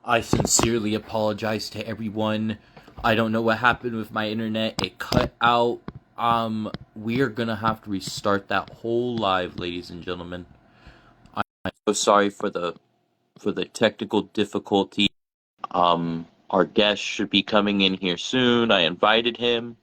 I sincerely apologize to everyone. I don't know what happened with my internet. It cut out. We are gonna have to restart that whole live, ladies and gentlemen. I'm so sorry for the technical difficulty. Our guest should be coming in here soon. I invited him.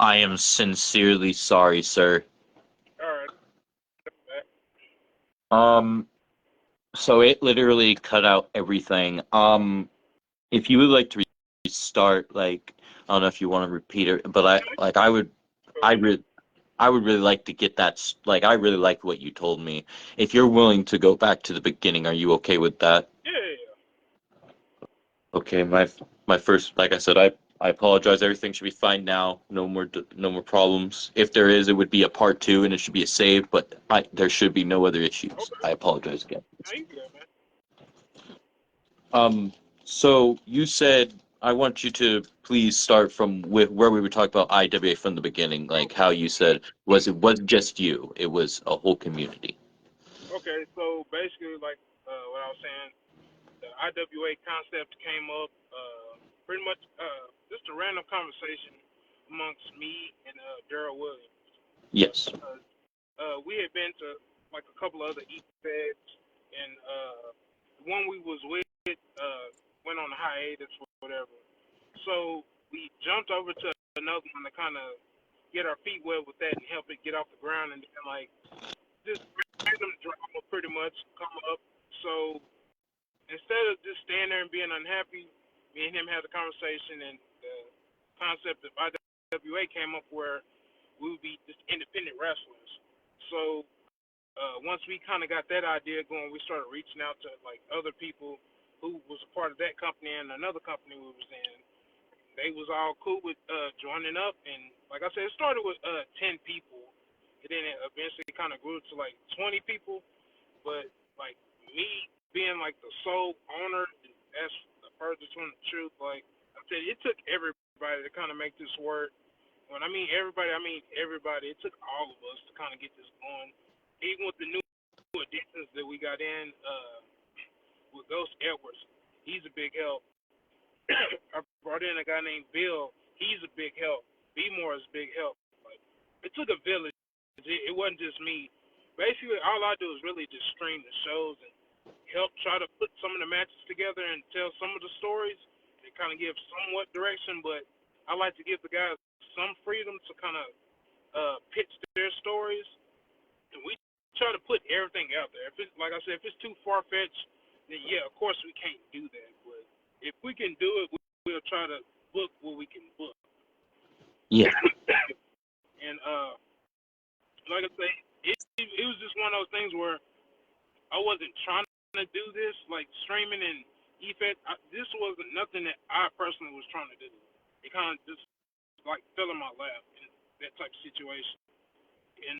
I am sincerely sorry, sir. All right. Um, so it literally cut out everything. If you would like to restart, like, I don't know if you want to repeat it, but I would, I would really like to get that. Like, I really like what you told me. If you're willing to go back to the beginning, are you okay with that? Yeah. Okay, my first, like I said, I apologize. Everything should be fine now. No more problems. If there is, it would be a part two, and it should be a save. But there should be no other issues. Okay. I apologize again. Now you good, man. So you said I want you to please start from where we were talking about IWA from the beginning, like how you said it wasn't just you, it was a whole community. Okay. So basically, like what I was saying, the IWA concept came up. Pretty much just a random conversation amongst me and Daryl Williams. Yes. We had been to like a couple other feds, and the one we was with went on a hiatus or whatever. So we jumped over to another one to kind of get our feet wet with that and help it get off the ground, and then like just random drama pretty much come up. So instead of just standing there and being unhappy, me and him had a conversation, and the concept of IWA came up where we would be just independent wrestlers. So once we kind of got that idea going, we started reaching out to like other people who was a part of that company and another company we was in. They was all cool with joining up, and like I said, it started with 10 people, and then it eventually kind of grew to like 20 people. But like me being like the sole owner, that's the furthest from the truth. Like I said, it took everybody to kind of make this work. When I mean everybody, I mean everybody. It took all of us to kind of get this going. Even with the new additions that we got in, with Ghost Edwards, he's a big help. I brought in a guy named Bill. He's a big help. B More is a big help. Like it took a village. It wasn't just me. Basically, all I do is really just stream the shows and help try to put some of the matches together and tell some of the stories and kind of give somewhat direction. But I like to give the guys some freedom to kind of pitch their stories, and we try to put everything out there. If it's like I said, if it's too far fetched, then yeah, of course we can't do that. But if we can do it, we'll try to book what we can book. Yeah. And like I say, it was just one of those things where I wasn't trying to do this like streaming and EFET. This wasn't nothing that I personally was trying to do. It kind of just like fell in my lap in that type of situation. And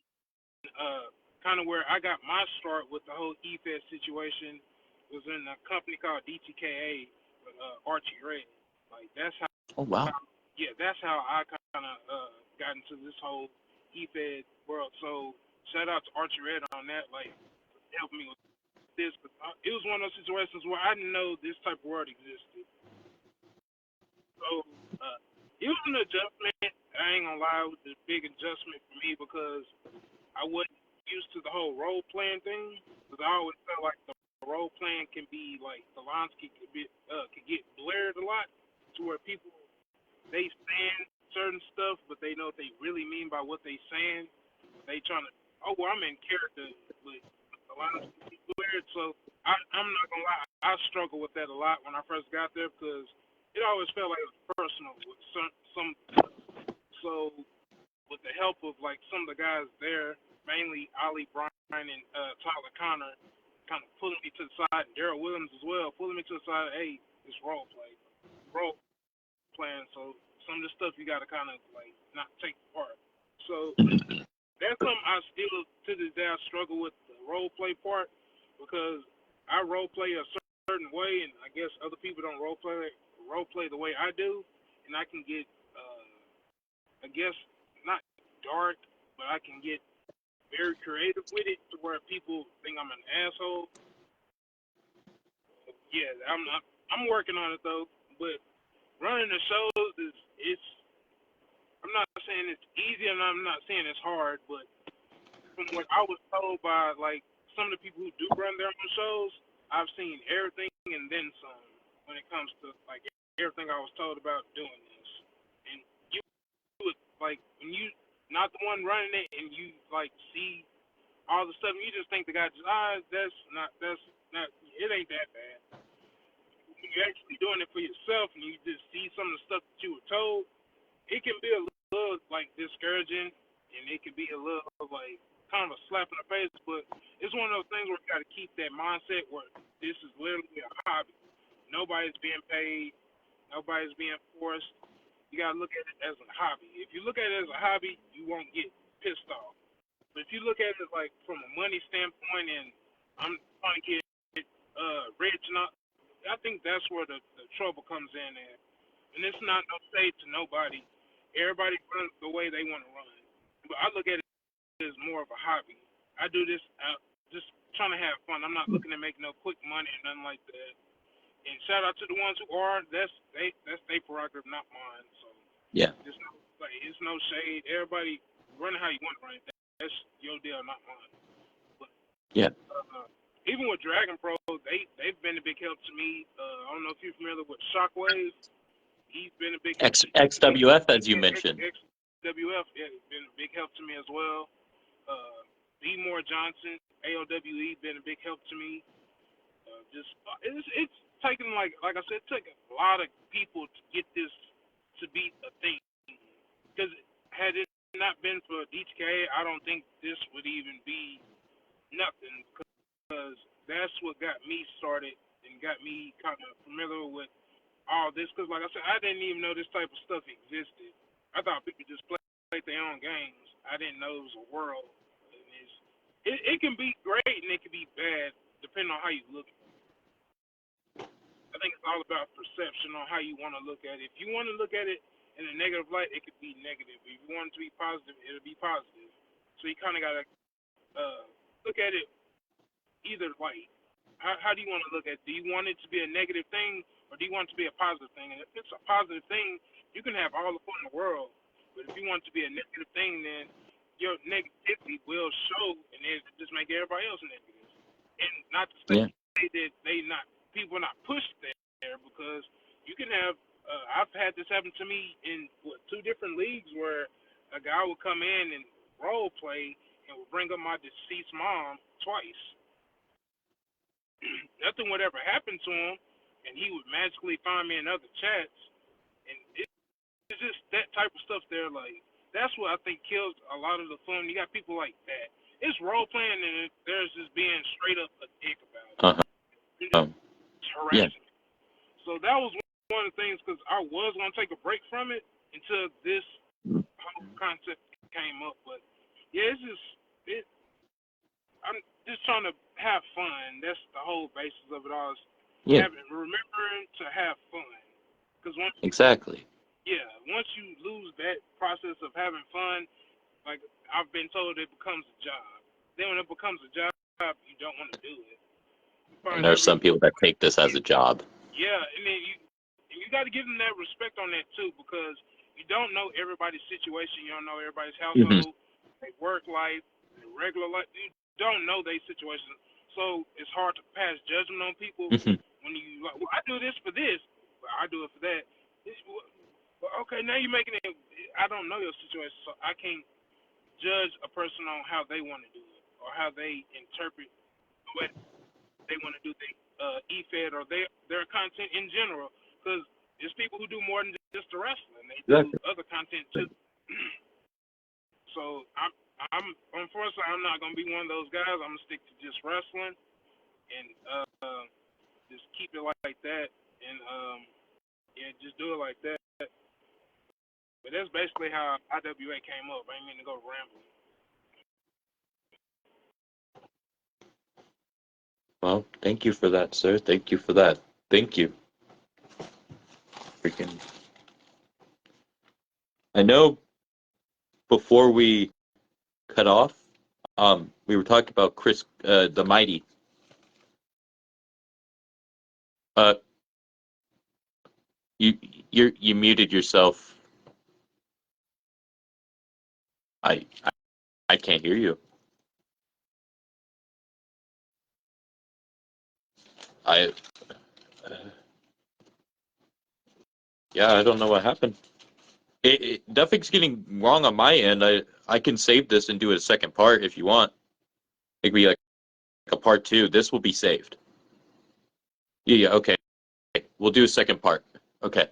kind of where I got my start with the whole EFET situation was in a company called DTKA with Archie Ray. Like that's how, Oh wow. yeah, that's how I kind of got into this whole EFED world. So shout out to Archie Red on that, like helping me with this. But it was one of those situations where I didn't know this type of world existed. So it was an adjustment. I ain't gonna lie, it was a big adjustment for me because I wasn't used to the whole role playing thing. Because I always felt like the role playing can be like the lines can get blurred a lot to where people they stand. certain stuff, but they know what they really mean by what they saying. They trying to, oh, well, I'm in character, but a lot of people weird. So I'm not gonna lie, I struggle with that a lot when I first got there because it always felt like it was personal with some. So with the help of like some of the guys there, mainly Ali Bryan and Tyler Connor, kind of pulling me to the side, and Daryl Williams as well, pulling me to the side. Hey, it's role playing. So some of the stuff you got to kind of like not take part. So that's something I still to this day I struggle with the role play part because I role play a certain way, and I guess other people don't role play the way I do, and I can get I guess not dark, but I can get very creative with it to where people think I'm an asshole. Yeah, I'm working on it though, but running the shows is it's I'm not saying it's easy and I'm not saying it's hard, but from what I was told by like some of the people who do run their own shows, I've seen everything and then some when it comes to like everything I was told about doing this. And you would like when you not the one running it and you like see all the stuff and you just think the guy just that's not it ain't that bad. When you're actually doing it for yourself and you just see some of the stuff that you were told, it can be a little like discouraging and it can be a little like kind of a slap in the face, but it's one of those things where you got to keep that mindset where this is literally a hobby. Nobody's being paid, nobody's being forced. You got to look at it as a hobby. If you look at it as a hobby, you won't get pissed off. But if you look at it like from a money standpoint and I'm trying to get rich, not, I think that's where the trouble comes in at. And it's not no shade to nobody. Everybody runs the way they want to run. But I look at it as more of a hobby. I do this just trying to have fun. I'm not looking to make no quick money or nothing like that. And shout out to the ones who are. That's their prerogative, not mine. So Yeah. it's no shade. Everybody run how you want to run. That's your deal, not mine. But yeah. Even with Dragon Pro, they've been a big help to me. I don't know if you're familiar with Shockwave. He's been a big help XWF, as you mentioned. XWF, yeah, he's been a big help to me as well. B. Moore Johnson, AOWE, been a big help to me. It's taken like I said, it took a lot of people to get this to be a thing. Because had it not been for DTK, I don't think this would even be nothing. Because that's what got me started and got me kind of familiar with all this. Because like I said, I didn't even know this type of stuff existed. I thought people just play their own games. I didn't know it was a world. And it can be great and it can be bad depending on how you look at it. I think it's all about perception on how you want to look at it. If you want to look at it in a negative light, it could be negative. If you want it to be positive, it'll be positive. So you kind of got to look at it either light. How do you want to look at it? Do you want it to be a negative thing or do you want it to be a positive thing? And if it's a positive thing, you can have all the fun in the world. But if you want it to be a negative thing, then your negativity will show and it just make everybody else negative. And not to say that people are not pushed there because you can have I've had this happen to me in 2 different leagues where a guy would come in and role play and would bring up my deceased mom twice. Nothing would ever happen to him, and he would magically find me in other chats, and it's just that type of stuff there. Like that's what I think kills a lot of the fun. You got people like that. It's role playing, and there's just being straight up a dick about it. It's harassing. So that was one of the things because I was gonna take a break from it until this whole concept came up. But yeah, I'm just trying to have fun. That's the whole basis of it all. Is remembering to have fun. Because once you lose that process of having fun, like I've been told, it becomes a job. Then when it becomes a job, you don't want to do it. And there are some people that take this as a job. Yeah, and then you got to give them that respect on that too, because you don't know everybody's situation. You don't know everybody's household, their work life, their regular life. You don't know their situation, so it's hard to pass judgment on people when you like. Well, I do this for this, but I do it for that. Well, okay, now you're making it. I don't know your situation, so I can't judge a person on how they want to do it or how they interpret what they want to do. They e-fed or their content in general, because there's people who do more than just the wrestling. They do Exactly. other content too. So I'm unfortunately I'm not gonna be one of those guys. I'm gonna stick to just wrestling and just keep it like that and yeah, just do it like that. But that's basically how IWA came up. I ain't mean to go rambling. Well, thank you for that, sir. Thank you for that. Thank you. Freaking. I know before we cut off, we were talking about Chris, the Mighty. Uh, you muted yourself. I I can't hear you. I yeah, I don't know what happened. Nothing's getting wrong on my end. I can save this and do a second part if you want. It could be like a part two. This will be saved. Yeah, okay. We'll do a second part. Okay.